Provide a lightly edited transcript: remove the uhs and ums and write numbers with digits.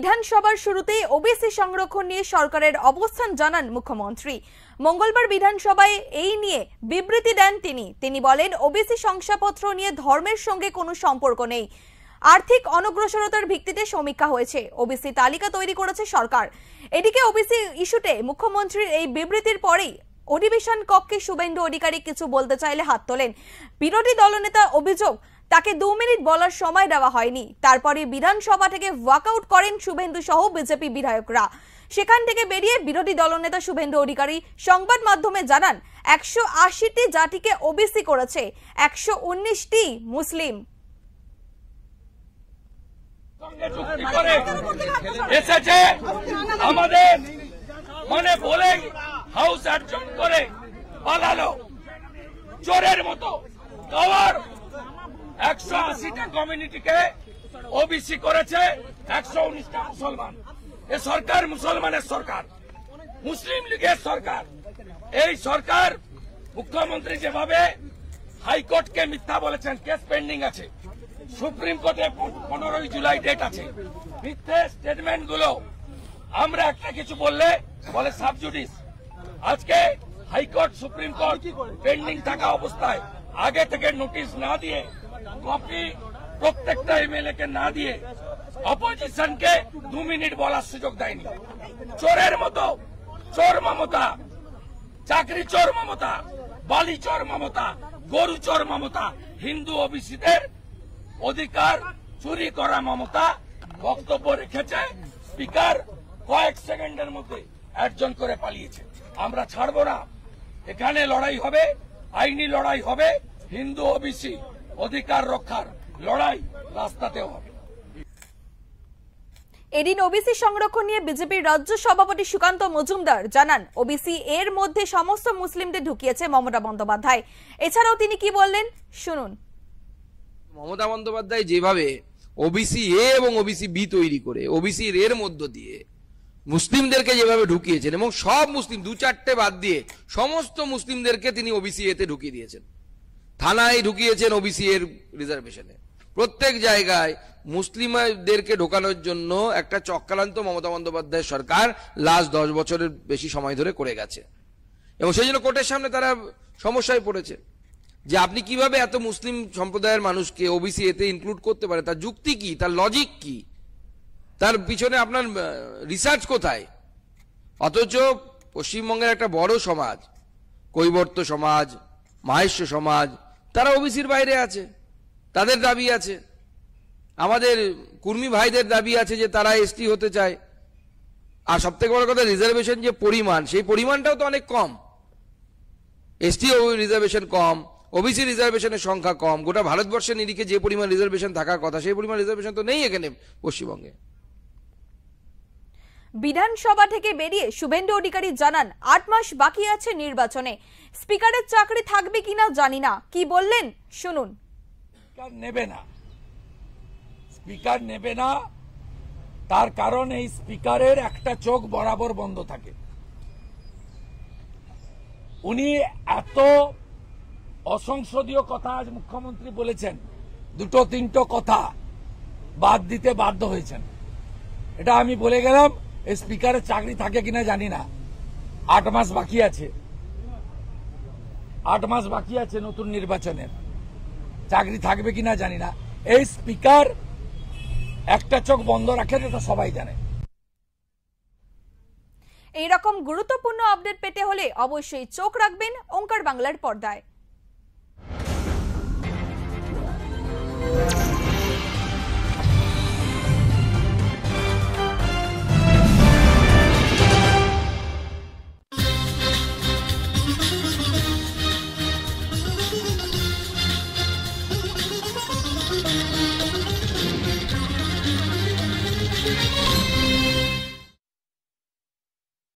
বিধানসভার শুরুতেই ওবিসি সংরক্ষণ নিয়ে সরকারের অবস্থান জানান মুখ্যমন্ত্রী। মঙ্গলবার বিধানসভায় এই নিয়ে বিবৃতি দেন তিনি বলেন, ওবিসি শংসাপত্র নিয়ে ধর্মের সঙ্গে কোনো সম্পর্ক নেই। আর্থিক অনগ্রসরতার ভিত্তিতে সমীক্ষা হয়েছে, ওবিসি তালিকা তৈরি করেছে সরকার। এদিকে ওবিসি ইস্যুতে মুখ্যমন্ত্রীর এই বিবৃতির পরেই অধিবেশন কক্ষে শুভেন্দু অধিকারী কিছু বলতে চাইলে হাত তোলেন। বিরোধী দলনেতা অভিযোগ, তাকে 2 মিনিট বলার সময় দেওয়া হয়নি। তারপরে বিধানসভা থেকে ওয়াকআউট করেন শুভেন্দু সহ বিজেপি বিধায়করা। সেখান থেকে বেরিয়ে বিরোধী দলনেতা শুভেন্দু অধিকারী সংবাদ মাধ্যমে জানান, 180টি জাতিকে ওবিসি করেছে, 119টি মুসলিম। এসেছে আমাদের মনে বলে হাউস অ্যাডজন করে পালালো চোরের মতো। আবার 180টা কমিউনিটিকে ওবিসি করেছে, 119টা মুসলমান। এ সরকার মুসলমানের সরকার, মুসলিম লীগের সরকার। এই সরকার মুখ্যমন্ত্রী যেভাবে হাইকোর্টকে মিথ্যা বলেছেন, কেস পেন্ডিং আছে, সুপ্রিম কোর্টে 15 জুলাই ডেট আছে। মিথ্যে স্টেটমেন্ট গুলো আমরা একটা কিছু বললে বলে সাবজুডিস। আজকে হাইকোর্ট সুপ্রিম কোর্ট পেন্ডিং থাকা অবস্থায় আগে থেকে নোটিশ না দিয়ে, কপি প্রত্যেকটা এমএলএ কে না দিয়ে অপোজিশনকে 2 মিনিট বলার সুযোগ দেয়নি। চোরের মতো চোর মমতা, চাকরি চোর মমতা, বালি চোর মমতা, গরু চোর মমতা, হিন্দু ওবিসিদের অধিকার চুরি করা মমতা বক্তব্য রেখেছে। স্পিকার কয়েক সেকেন্ডের মধ্যে অ্যাডজন করে পালিয়েছে। আমরা ছাড়ব না, এখানে লড়াই হবে, আইনি লড়াই হবে, হিন্দু ওবিসি অধিকার রক্ষার লড়াই রাস্তাতেও হবে। এদিন ওবিসি সংরক্ষণ নিয়ে বিজেপির রাজ্য সভাপতি সুকান্ত মজুমদার জানান, ওবিসি এর মধ্যে সমস্ত মুসলিমদের ঢুকিয়েছে মমতা বন্দ্যোপাধ্যায়। এছাড়াও তিনি কি বললেন শুনুন। মমতা বন্দ্যোপাধ্যায় যেভাবে ওবিসি এ এবং ওবিসি বি তৈরি করে ওবিসি এর মধ্য দিয়ে মুসলিমদেরকে যেভাবে ঢুকিয়েছেন, এবং সব মুসলিম 2-4টে বাদ দিয়ে সমস্ত মুসলিমদেরকে তিনি ওবিসি এতে ঢুকিয়ে দিয়েছেন। থানায় ঢুকিয়েছেন ওবিসি এর রিজার্ভেশনে। প্রত্যেক জায়গায় মুসলিমদেরকে ঢোকানোর জন্য একটা চক্রান্ত মমতা বন্দ্যোপাধ্যায় সরকার লাস্ট 10 বছরের বেশি সময় ধরে করে গেছে, এবং সেই জন্য কোর্টের সামনে তারা সমস্যায় পড়েছে যে আপনি কিভাবে এত মুসলিম সম্প্রদায়ের মানুষকে ওবিসি এতে ইনক্লুড করতে পারে, তার যুক্তি কি, তার লজিক কি, তার পিছনে আপনার রিসার্চ কোথায়? অথচ পশ্চিমবঙ্গের একটা বড় সমাজ, কৈবর্ত সমাজ, মাহেশ্য সমাজ, তারা ওবিসির বাইরে আছে, তাদের দাবি আছে। আমাদের কুর্মী ভাইদের দাবি আছে যে তারা এসটি হতে চায়। আর সব থেকে বড় কথা, রিজার্ভেশন যে পরিমাণ, সেই পরিমাণটাও তো অনেক কম। এসটি রিজার্ভেশন কম, ওবিসি রিজার্ভেশনের সংখ্যা কম। গোটা ভারতবর্ষের নিরিখে যে পরিমাণ রিজার্ভেশন থাকার কথা, সেই পরিমাণ রিজার্ভেশন তো নেই এখানে পশ্চিমবঙ্গে। বিধানসভা থেকে বেরিয়ে শুভেন্দু অধিকারী জানান, 8 মাস বাকি আছে নির্বাচনে, স্পিকারের চাকরি থাকবে কিনা জানি না। কি বললেন শুনুন। স্পিকার নেবে না, তার কারণ এই স্পিকারের একটা চোখ বরাবর বন্ধ থাকে। উনি এত অসংসদীয় কথা আজ মুখ্যমন্ত্রী বলেছেন, 2-3টো কথা বাদ দিতে বাধ্য হয়েছেন। এটা আমি বলে গেলাম, এই স্পিকারের চাকরি থাকে কিনা জানি না। 8 মাস বাকি আছে, 8 মাস বাকি আছে নতুন নির্বাচনের। চাকরি থাকবে কিনা জানি না। এই স্পিকার একটা চোখ বন্ধ রাখেন, এটা সবাই জানে। এইরকম গুরুত্বপূর্ণ আপডেট পেতে হলে অবশ্যই চোখ রাখবেন ওঙ্কার বাংলার পর্দায়।